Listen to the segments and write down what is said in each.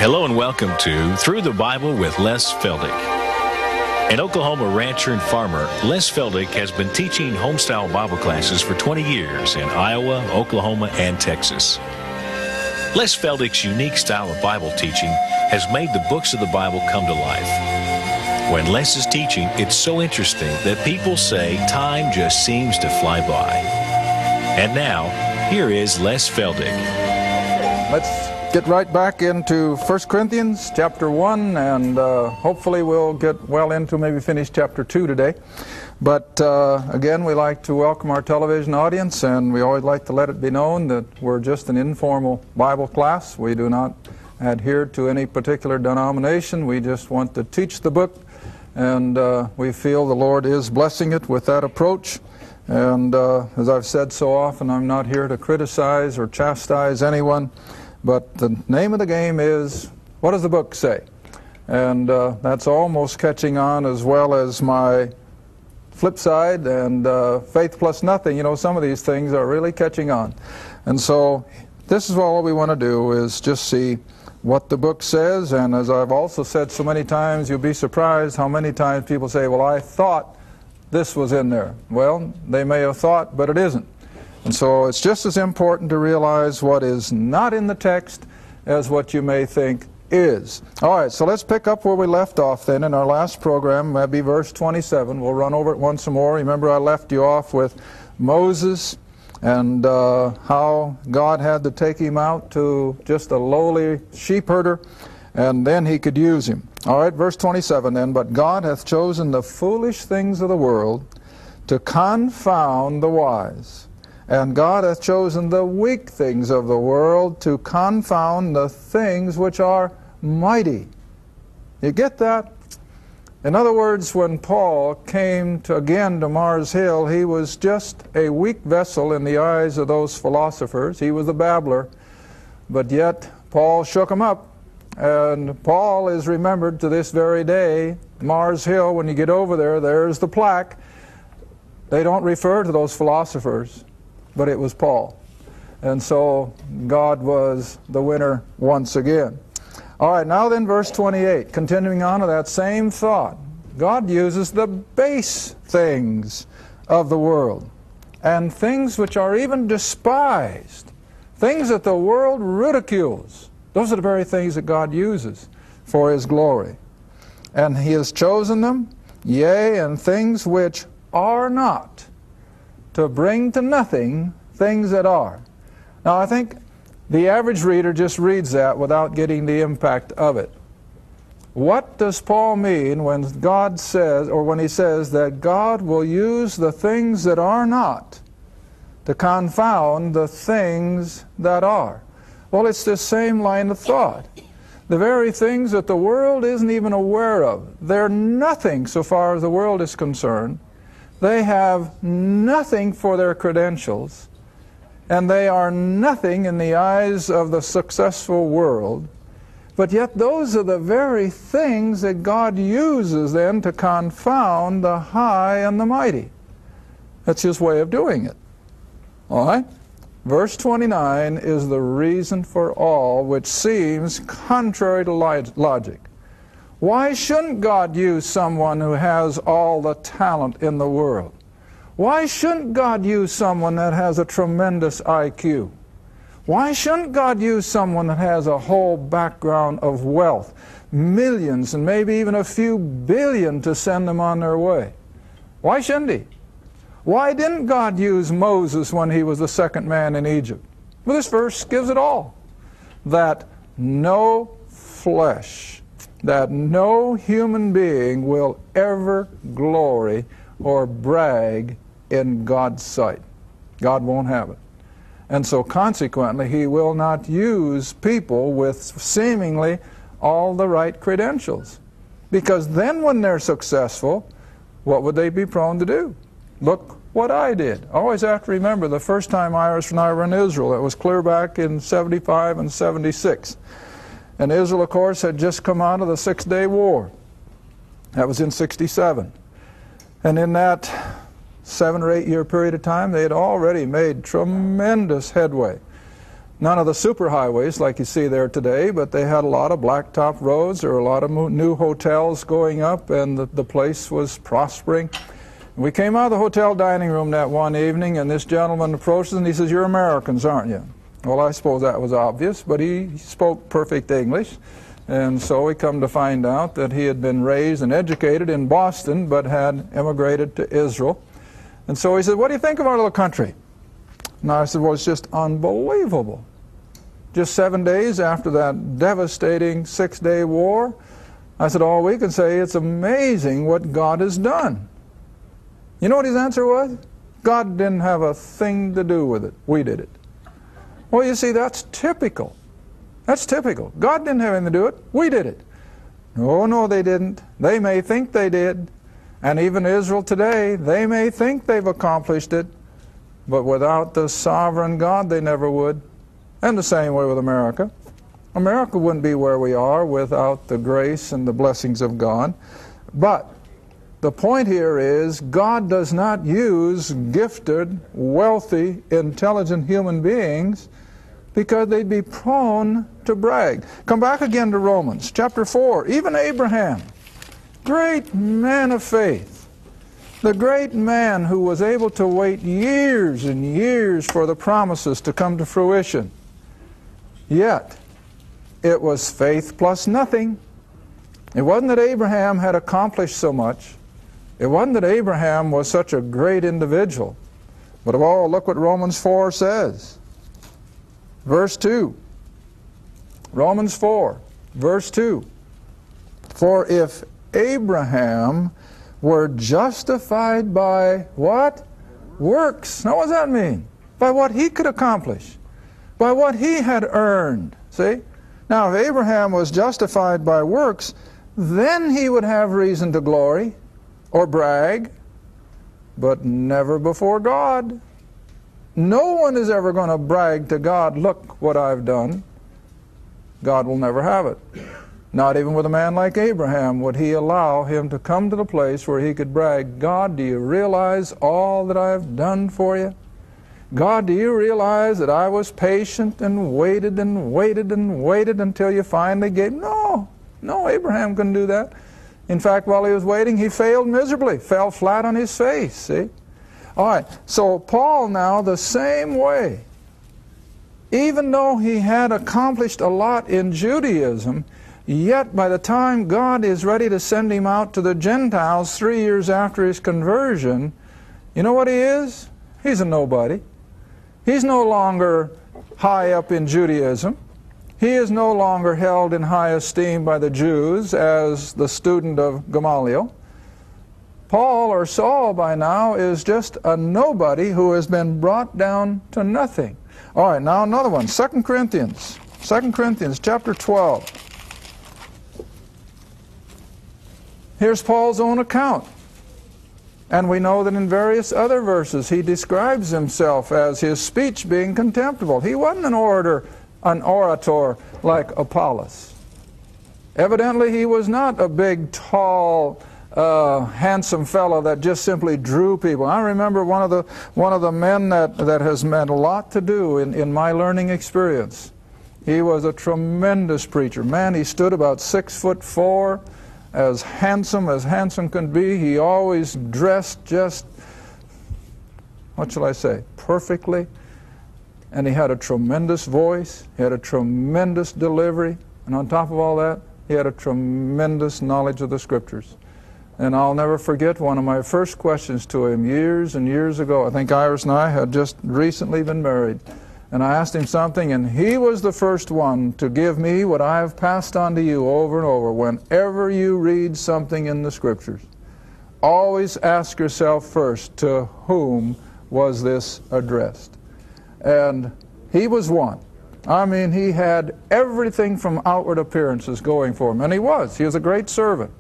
Hello and welcome to Through the Bible with Les Feldick. An Oklahoma rancher and farmer, Les Feldick has been teaching homestyle Bible classes for 20 years in Iowa, Oklahoma, and Texas. Les Feldick's unique style of Bible teaching has made the books of the Bible come to life. When Les is teaching, it's so interesting that people say time just seems to fly by. And now, here is Les Feldick. Let's get right back into 1 Corinthians chapter 1, and hopefully we'll get well into maybe finish chapter 2 today. But again, we like to welcome our television audience, and we always like to let it be known that we're just an informal Bible class. We do not adhere to any particular denomination. We just want to teach the book, and we feel the Lord is blessing it with that approach. And as I've said so often, I'm not here to criticize or chastise anyone. But the name of the game is, what does the book say? And that's almost catching on, as well as my flip side and faith plus nothing. You know, some of these things are really catching on. And so this is all we want to do, is just see what the book says. And as I've also said so many times, you'll be surprised how many times people say, well, I thought this was in there. Well, they may have thought, but it isn't. And so it's just as important to realize what is not in the text as what you may think is. All right, so let's pick up where we left off then in our last program. That'd be verse 27. We'll run over it once more. Remember, I left you off with Moses and how God had to take him out to just a lowly sheep herder, and then he could use him. All right, verse 27 then. But God hath chosen the foolish things of the world to confound the wise. And God hath chosen the weak things of the world to confound the things which are mighty. You get that? In other words, when Paul came again to Mars Hill, he was just a weak vessel in the eyes of those philosophers. He was a babbler. But yet, Paul shook him up. And Paul is remembered to this very day. Mars Hill, when you get over there, there's the plaque. They don't refer to those philosophers, but it was Paul. And so God was the winner once again. All right, now then verse 28, continuing on to that same thought. God uses the base things of the world and things which are even despised, things that the world ridicules. Those are the very things that God uses for His glory. And He has chosen them, yea, and things which are not, to bring to nothing things that are. Now, I think the average reader just reads that without getting the impact of it. What does Paul mean when God says, or when he says that God will use the things that are not to confound the things that are? Well, it's the same line of thought. The very things that the world isn't even aware of. They're nothing so far as the world is concerned. They have nothing for their credentials, and they are nothing in the eyes of the successful world. But yet those are the very things that God uses then to confound the high and the mighty. That's His way of doing it. All right? Verse 29 is the reason for all, which seems contrary to logic. Why shouldn't God use someone who has all the talent in the world? Why shouldn't God use someone that has a tremendous IQ? Why shouldn't God use someone that has a whole background of wealth, millions and maybe even a few billion to send them on their way? Why shouldn't He? Why didn't God use Moses when he was the second man in Egypt? Well, this verse gives it all. That no flesh, that no human being will ever glory or brag in God's sight. God won't have it. And so consequently, He will not use people with seemingly all the right credentials. Because then when they're successful, what would they be prone to do? Look what I did. I always have to remember the first time Irish and I were in Israel. It was clear back in 75 and 76. And Israel, of course, had just come out of the Six-Day War. That was in 67. And in that 7 or 8 year period of time, they had already made tremendous headway. None of the superhighways like you see there today, but they had a lot of blacktop roads. There were a lot of new hotels going up, and the place was prospering. We came out of the hotel dining room that one evening, and this gentleman approaches and he says, "You're Americans, aren't you?" Well, I suppose that was obvious, but he spoke perfect English. And so we come to find out that he had been raised and educated in Boston, but had immigrated to Israel. And so he said, "What do you think of our little country?" And I said, "Well, it's just unbelievable. Just 7 days after that devastating 6-day war," I said, "all we can say, it's amazing what God has done." You know what his answer was? God didn't have a thing to do with it. We did it. Well, you see, that's typical. That's typical. God didn't have anything to do with it. We did it. Oh, no, they didn't. They may think they did. And even Israel today, they may think they've accomplished it. But without the sovereign God, they never would. And the same way with America. America wouldn't be where we are without the grace and the blessings of God. But the point here is, God does not use gifted, wealthy, intelligent human beings because they'd be prone to brag. Come back again to Romans chapter 4. Even Abraham, great man of faith, the great man who was able to wait years and years for the promises to come to fruition. Yet, it was faith plus nothing. It wasn't that Abraham had accomplished so much. It wasn't that Abraham was such a great individual. But oh, look what Romans 4 says. Verse 2. Romans 4, verse 2. "For if Abraham were justified by" what? Works. Now what does that mean? By what he could accomplish. By what he had earned. See? Now if Abraham was justified by works, then he would have reason to glory or brag, but never before God. No one is ever going to brag to God, "Look what I've done." God will never have it. Not even with a man like Abraham would he allow him to come to the place where he could brag, "God, do you realize all that I've done for you? God, do you realize that I was patient and waited and waited and waited until you finally gave?" No, Abraham couldn't do that. In fact, while he was waiting, he failed miserably, fell flat on his face, see? All right, so Paul now, the same way. Even though he had accomplished a lot in Judaism, yet by the time God is ready to send him out to the Gentiles 3 years after his conversion, you know what he is? He's a nobody. He's no longer high up in Judaism. He is no longer held in high esteem by the Jews as the student of Gamaliel. Paul, or Saul by now, is just a nobody who has been brought down to nothing. All right, now another one, 2 Corinthians chapter 12. Here's Paul's own account. And we know that in various other verses he describes himself as his speech being contemptible. He wasn't an orator like Apollos. Evidently he was not a big, tall, handsome fellow that just simply drew people. I remember one of the men that has meant a lot to do in my learning experience. He was a tremendous preacher. Man, he stood about 6'4", as handsome can be. He always dressed just, what shall I say, perfectly. And he had a tremendous voice. He had a tremendous delivery. And on top of all that, he had a tremendous knowledge of the Scriptures. And I'll never forget one of my first questions to him years and years ago. I think Iris and I had just recently been married. And I asked him something, and he was the first one to give me what I have passed on to you over and over. Whenever you read something in the Scriptures, always ask yourself first, to whom was this addressed? And he was one. I mean, he had everything from outward appearances going for him. And he was a great servant.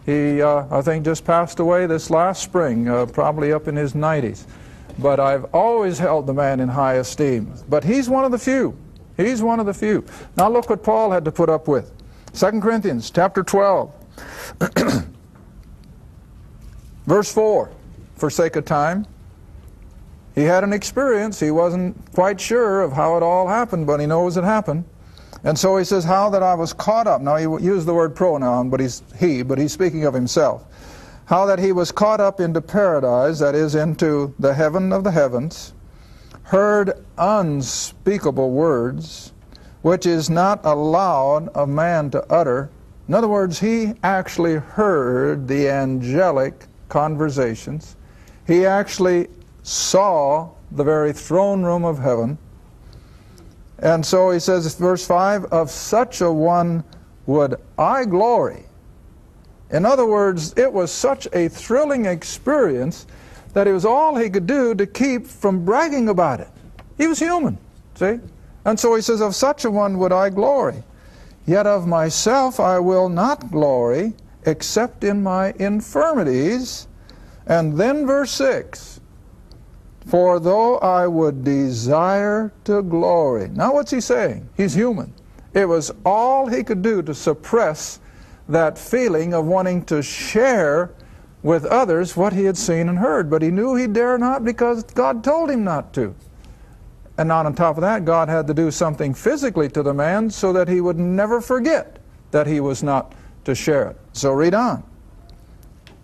He, I think, just passed away this last spring, probably up in his 90s. But I've always held the man in high esteem. But he's one of the few. He's one of the few. Now look what Paul had to put up with. 2 Corinthians chapter 12. Verse 4, for sake of time. He had an experience. He wasn't quite sure of how it all happened, but he knows it happened. And so he says, how that I was caught up. Now he used the word pronoun, but he's speaking of himself. How that he was caught up into paradise, that is, into the heaven of the heavens, heard unspeakable words, which is not allowed a man to utter. In other words, he actually heard the angelic conversations. He actually saw the very throne room of heaven. And so he says, verse 5, of such a one would I glory. In other words, it was such a thrilling experience that it was all he could do to keep from bragging about it. He was human, see? And so he says, of such a one would I glory. Yet of myself I will not glory, except in my infirmities. And then verse 6, for though I would desire to glory. Now what's he saying? He's human. It was all he could do to suppress that feeling of wanting to share with others what he had seen and heard. But he knew he dare not because God told him not to. And on top of that, God had to do something physically to the man so that he would never forget that he was not to share it. So read on.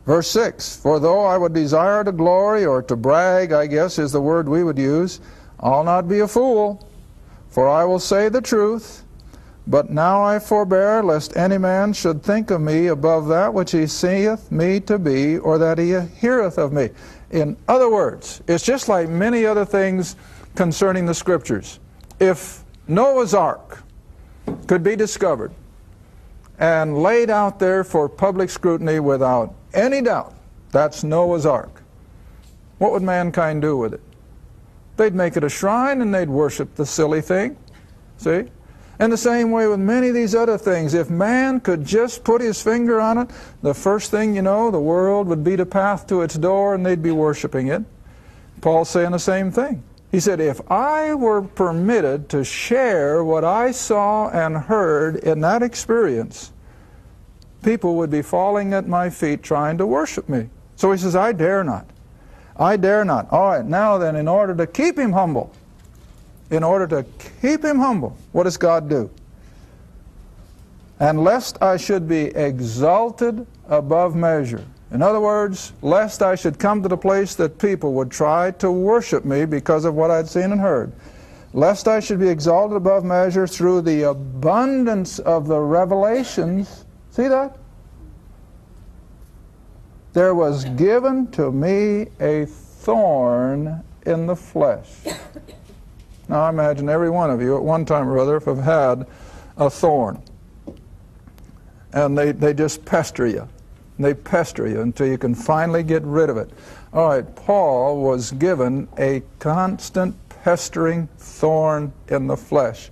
Verse 6, for though I would desire to glory, or to brag, I guess is the word we would use, I'll not be a fool, for I will say the truth. But now I forbear, lest any man should think of me above that which he seeth me to be, or that he heareth of me. In other words, it's just like many other things concerning the Scriptures. If Noah's Ark could be discovered and laid out there for public scrutiny without any doubt, that's Noah's Ark, what would mankind do with it? They'd make it a shrine and they'd worship the silly thing. See? And the same way with many of these other things. If man could just put his finger on it, the first thing you know, the world would beat a path to its door and they'd be worshiping it. Paul's saying the same thing. He said, if I were permitted to share what I saw and heard in that experience, people would be falling at my feet trying to worship me. So he says, I dare not. I dare not. All right, now then, in order to keep him humble, what does God do? And lest I should be exalted above measure. In other words, lest I should come to the place that people would try to worship me because of what I'd seen and heard. Lest I should be exalted above measure through the abundance of the revelations. See that? There was given to me a thorn in the flesh. Now I imagine every one of you at one time or other have had a thorn. And they just pester you. They pester you until you can finally get rid of it. All right, Paul was given a constant pestering thorn in the flesh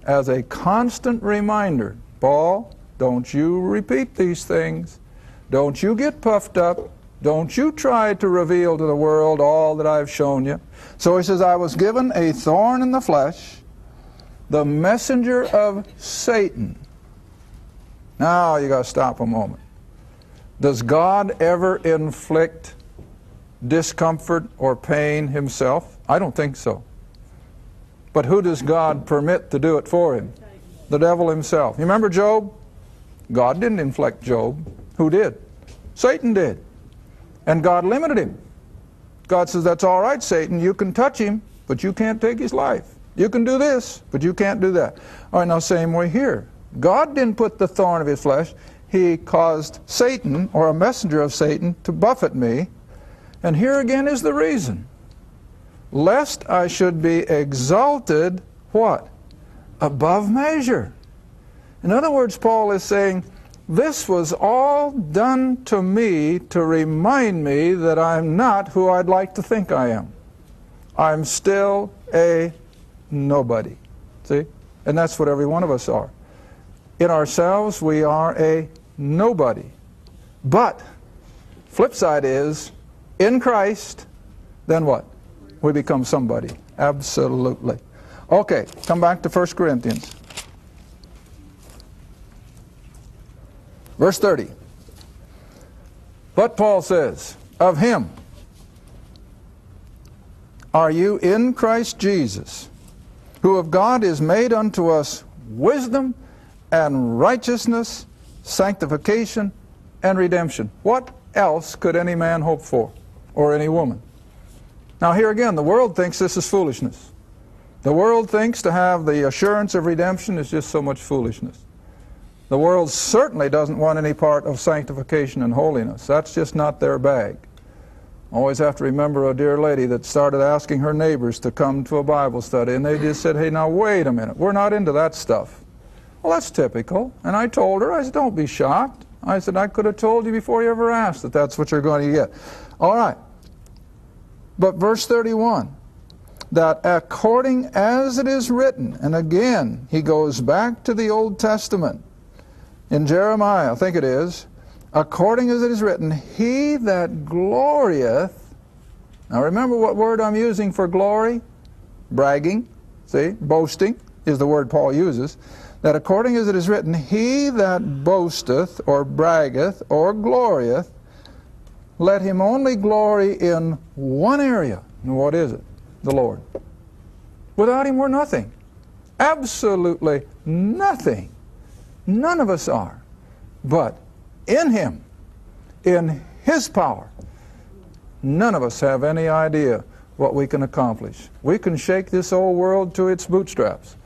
as a constant reminder. Paul, don't you repeat these things. Don't you get puffed up. Don't you try to reveal to the world all that I've shown you. So he says, I was given a thorn in the flesh, the messenger of Satan. Now you got to stop a moment. Does God ever inflict discomfort or pain himself? I don't think so. But who does God permit to do it for him? The devil himself. You remember Job? God didn't inflict Job. Who did? Satan did. And God limited him. God says, that's all right, Satan. You can touch him, but you can't take his life. You can do this, but you can't do that. All right, now same way here. God didn't put the thorn of his flesh. He caused Satan, or a messenger of Satan, to buffet me. And here again is the reason. Lest I should be exalted, what? Above measure. In other words, Paul is saying, this was all done to me to remind me that I'm not who I'd like to think I am. I'm still a nobody. See? And that's what every one of us are. In ourselves, we are a nobody. But, flip side is, in Christ, then what? We become somebody. Absolutely. Okay, come back to 1 Corinthians. Verse 30. But Paul says, of him are you in Christ Jesus, who of God is made unto us wisdom and righteousness, sanctification and redemption. What else could any man hope for, or any woman? Now here again, the world thinks this is foolishness. The world thinks to have the assurance of redemption is just so much foolishness. The world certainly doesn't want any part of sanctification and holiness. That's just not their bag. Always have to remember a dear lady that started asking her neighbors to come to a Bible study, and they just said, hey, now wait a minute, we're not into that stuff. Well, that's typical. And I told her, I said, don't be shocked. I said, I could have told you before you ever asked that that's what you're going to get. All right. But verse 31, that according as it is written, and again, he goes back to the Old Testament. In Jeremiah, I think it is, according as it is written, he that glorieth. Now remember what word I'm using for glory? Bragging. See, boasting is the word Paul uses. That according as it is written, he that boasteth or braggeth or glorieth, let him only glory in one area. And what is it? The Lord. Without him we're nothing. Absolutely nothing. None of us are. But in him, in his power, none of us have any idea what we can accomplish. We can shake this old world to its bootstraps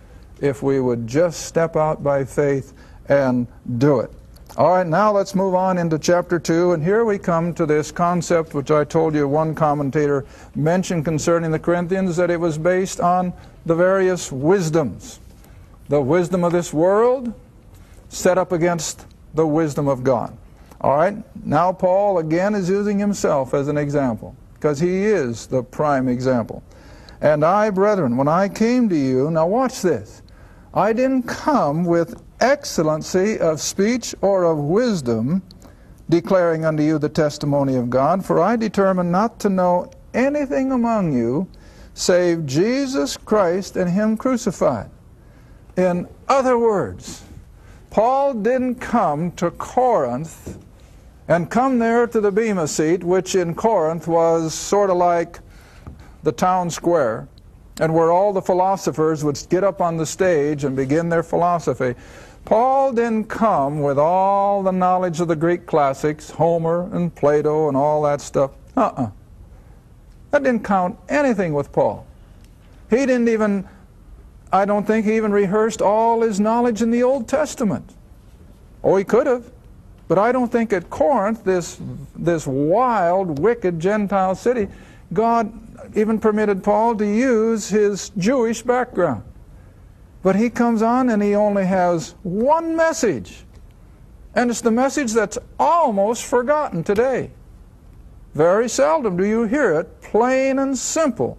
if we would just step out by faith and do it. All right, now let's move on into chapter 2, and here we come to this concept which I told you one commentator mentioned concerning the Corinthians, that it was based on the various wisdoms. The wisdom of this world set up against the wisdom of God. All right, now Paul again is using himself as an example, because he is the prime example. And I, brethren, when I came to you, now watch this, I didn't come with excellency of speech or of wisdom, declaring unto you the testimony of God, for I determined not to know anything among you save Jesus Christ and him crucified. In other words, Paul didn't come to Corinth and come there to the Bema seat, which in Corinth was sort of like the town square, and where all the philosophers would get up on the stage and begin their philosophy. Paul didn't come with all the knowledge of the Greek classics, Homer and Plato and all that stuff. That didn't count anything with Paul. He didn't even, I don't think he even rehearsed all his knowledge in the Old Testament. Oh, he could have. But I don't think at Corinth, this wild, wicked Gentile city, God even permitted Paul to use his Jewish background. But he comes on and he only has one message. And it's the message that's almost forgotten today. Very seldom do you hear it, plain and simple,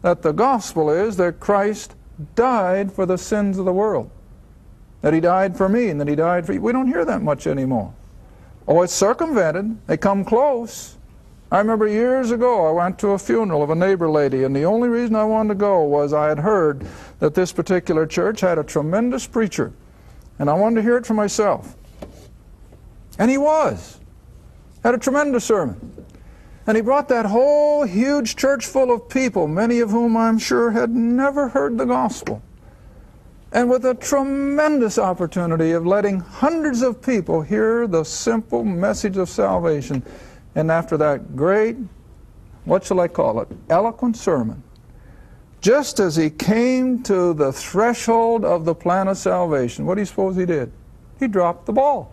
that the gospel is that Christ died for the sins of the world. That he died for me and that he died for you. We don't hear that much anymore. Oh, it's circumvented. They come close. I remember years ago I went to a funeral of a neighbor lady, and the only reason I wanted to go was I had heard that this particular church had a tremendous preacher, and I wanted to hear it for myself. And he had a tremendous sermon. And he brought that whole huge church full of people, many of whom I'm sure had never heard the gospel. And with a tremendous opportunity of letting hundreds of people hear the simple message of salvation. And after that great, what shall I call it, eloquent sermon, just as he came to the threshold of the plan of salvation, what do you suppose he did? He dropped the ball.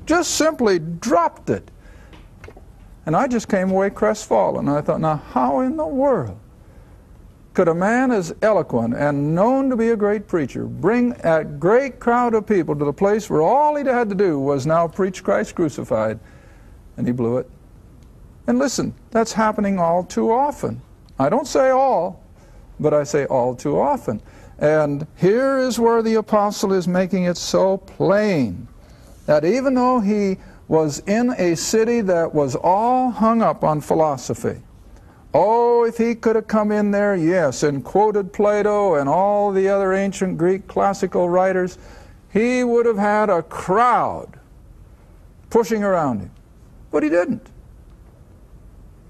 Just simply dropped it. And I just came away crestfallen. And I thought, now how in the world could a man as eloquent and known to be a great preacher bring a great crowd of people to the place where all he had to do was now preach Christ crucified? And he blew it. And listen, that's happening all too often. I don't say all, but I say all too often. And here is where the apostle is making it so plain that even though he was in a city that was all hung up on philosophy, oh, if he could have come in there, yes, and quoted Plato and all the other ancient Greek classical writers, he would have had a crowd pushing around him. But he didn't.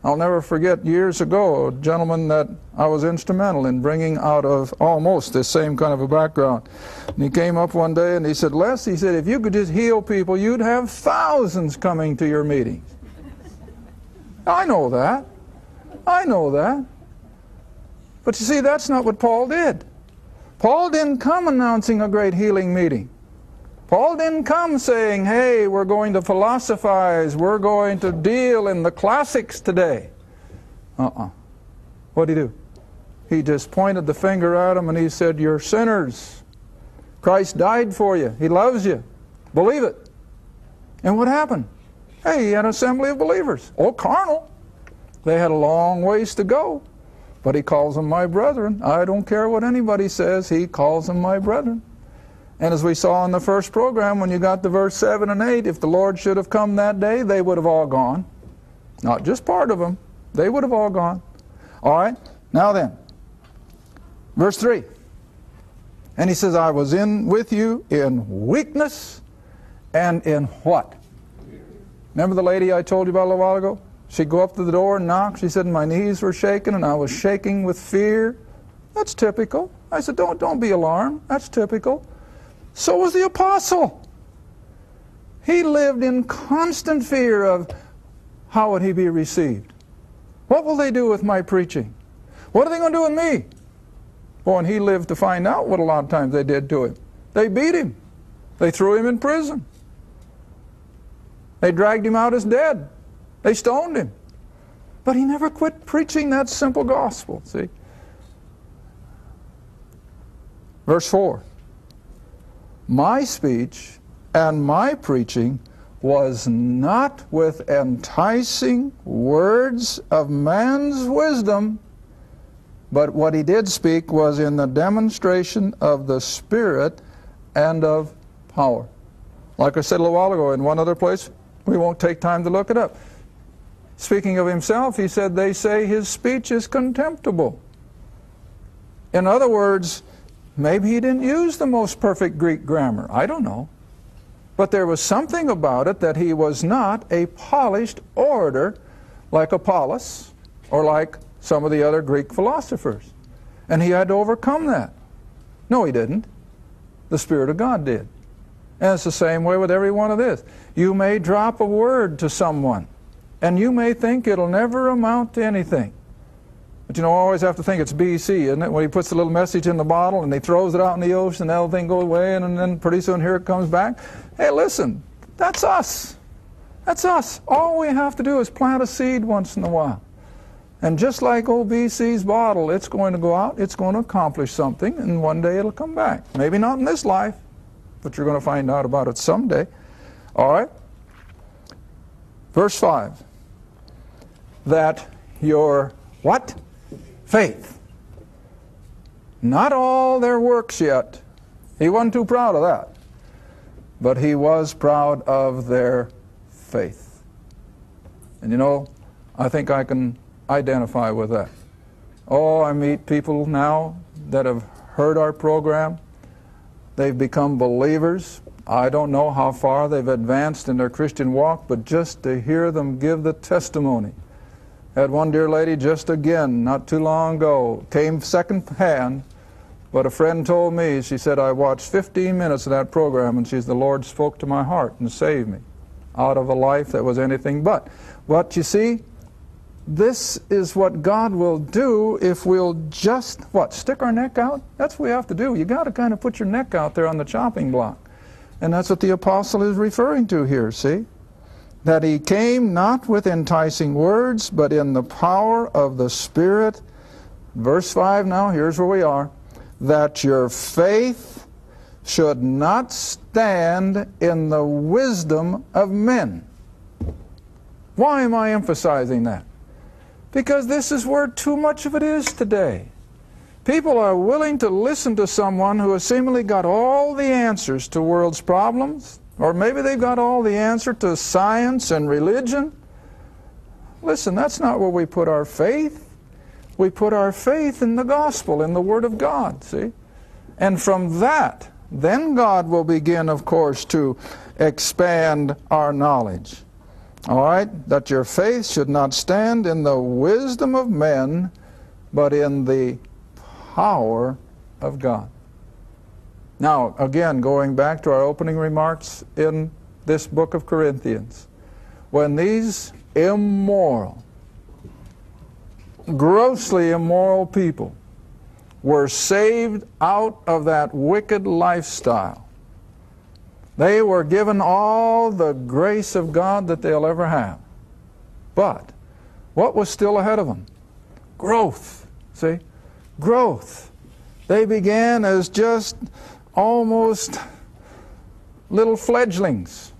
I'll never forget years ago, a gentleman that I was instrumental in bringing out of almost this same kind of a background. And he came up one day and he said, Les, he said, if you could just heal people, you'd have thousands coming to your meetings. I know that. I know that. But you see, that's not what Paul did. Paul didn't come announcing a great healing meeting. Paul didn't come saying, hey, we're going to philosophize, we're going to deal in the classics today. What did he do? He just pointed the finger at them and he said, you're sinners. Christ died for you. He loves you. Believe it. And what happened? Hey, he had an assembly of believers. Oh, carnal. They had a long ways to go. But he calls them my brethren. I don't care what anybody says. He calls them my brethren. And as we saw in the first program, when you got to verse 7 and 8, if the Lord should have come that day, they would have all gone. Not just part of them. They would have all gone. All right. Now then, verse 3. And he says, I was in with you in weakness and in what? Remember the lady I told you about a little while ago? She'd go up to the door and knock. She said, my knees were shaking and I was shaking with fear. That's typical. I said, don't be alarmed. That's typical. So was the apostle. He lived in constant fear of how would he be received. What will they do with my preaching? What are they going to do with me? Boy, and he lived to find out what a lot of times they did to him. They beat him. They threw him in prison. They dragged him out as dead. They stoned him. But he never quit preaching that simple gospel, see? Verse 4. My speech and my preaching was not with enticing words of man's wisdom, but what he did speak was in the demonstration of the Spirit and of power. Like I said a little while ago in one other place, we won't take time to look it up. Speaking of himself, he said, they say his speech is contemptible. In other words, maybe he didn't use the most perfect Greek grammar. I don't know. But there was something about it that he was not a polished orator like Apollos or like some of the other Greek philosophers. And he had to overcome that. No, he didn't. The Spirit of God did. And it's the same way with every one of this. You may drop a word to someone, and you may think it'll never amount to anything. But you know, I always have to think it's BC, isn't it? When he puts the little message in the bottle and he throws it out in the ocean, that thing goes away, and then pretty soon here it comes back. Hey, listen, that's us. That's us. All we have to do is plant a seed once in a while. And just like old BC's bottle, it's going to go out, it's going to accomplish something, and one day it'll come back. Maybe not in this life, but you're going to find out about it someday. All right? Verse 5. That your what? Faith. Not all their works yet. He wasn't too proud of that. But he was proud of their faith. And you know, I think I can identify with that. Oh, I meet people now that have heard our program. They've become believers. I don't know how far they've advanced in their Christian walk, but just to hear them give the testimony. Had one dear lady just again, not too long ago, came second hand, but a friend told me, she said, I watched 15 minutes of that program, and the Lord spoke to my heart and saved me out of a life that was anything but. But you see, this is what God will do if we'll just, what, stick our neck out? That's what we have to do. You got to kind of put your neck out there on the chopping block. And that's what the apostle is referring to here, see? That he came not with enticing words, but in the power of the Spirit. Verse 5 now, here's where we are. That your faith should not stand in the wisdom of men. Why am I emphasizing that? Because this is where too much of it is today. People are willing to listen to someone who has seemingly got all the answers to the world's problems, or maybe they've got all the answer to science and religion. Listen, that's not where we put our faith. We put our faith in the gospel, in the Word of God, see? And from that, then God will begin, of course, to expand our knowledge. All right, that your faith should not stand in the wisdom of men, but in the power of God. Now, again, going back to our opening remarks in this book of Corinthians, when these immoral, grossly immoral people were saved out of that wicked lifestyle, they were given all the grace of God that they'll ever have. But what was still ahead of them? Growth. See? Growth. They began as just almost little fledglings.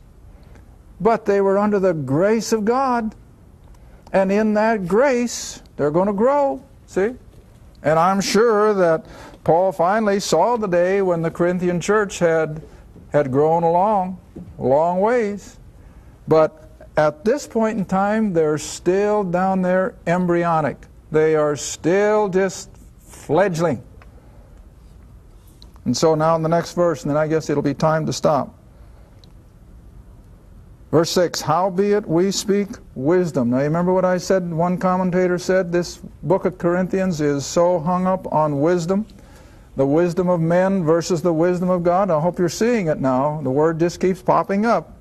But they were under the grace of God. And in that grace, they're going to grow. See? And I'm sure that Paul finally saw the day when the Corinthian church had grown a long ways. But at this point in time, they're still down there embryonic. They are still just fledgling. And so now in the next verse, and then I guess it'll be time to stop. Verse 6, howbeit we speak wisdom. Now you remember what I said? One commentator said this book of Corinthians is so hung up on wisdom. The wisdom of men versus the wisdom of God. I hope you're seeing it now. The word just keeps popping up.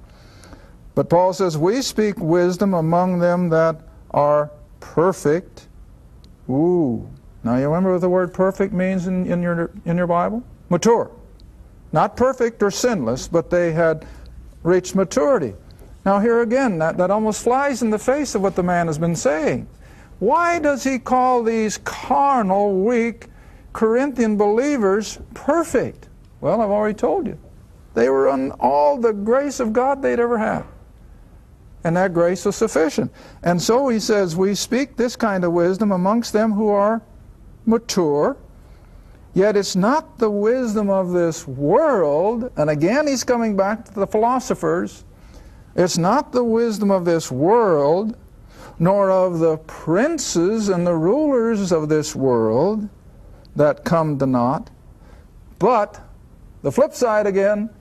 But Paul says, we speak wisdom among them that are perfect. Ooh. Now you remember what the word perfect means in your Bible? Mature. Not perfect or sinless, but they had reached maturity. Now here again, that almost flies in the face of what the man has been saying. Why does he call these carnal, weak Corinthian believers perfect? Well, I've already told you. They were on all the grace of God they'd ever have. And that grace was sufficient. And so he says, we speak this kind of wisdom amongst them who are mature, yet it's not the wisdom of this world. And again, he's coming back to the philosophers. It's not the wisdom of this world, nor of the princes and the rulers of this world that come to naught. But, the flip side again,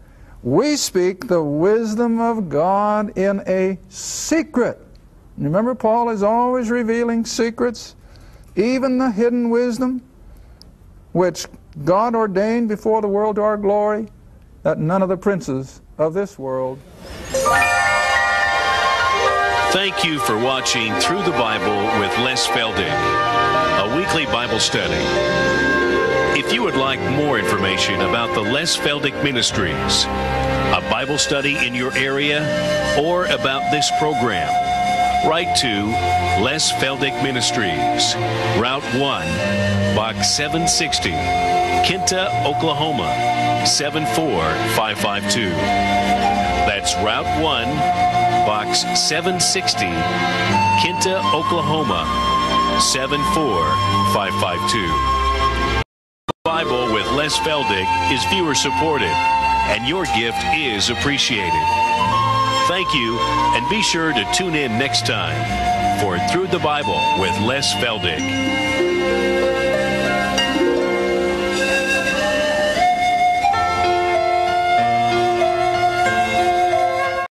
we speak the wisdom of God in a secret. Remember, Paul is always revealing secrets, even the hidden wisdom, which God ordained before the world to our glory, that none of the princes of this world. Thank you for watching Through the Bible with Les Feldick, a weekly Bible study. If you would like more information about the Les Feldick Ministries, a Bible study in your area, or about this program, write to Les Feldick Ministries, Route 1, Box 760, Kinta, Oklahoma, 74552. That's Route 1, Box 760, Kinta, Oklahoma, 74552. Bible with Les Feldick is viewer supported, and your gift is appreciated. Thank you, and be sure to tune in next time for Through the Bible with Les Feldick.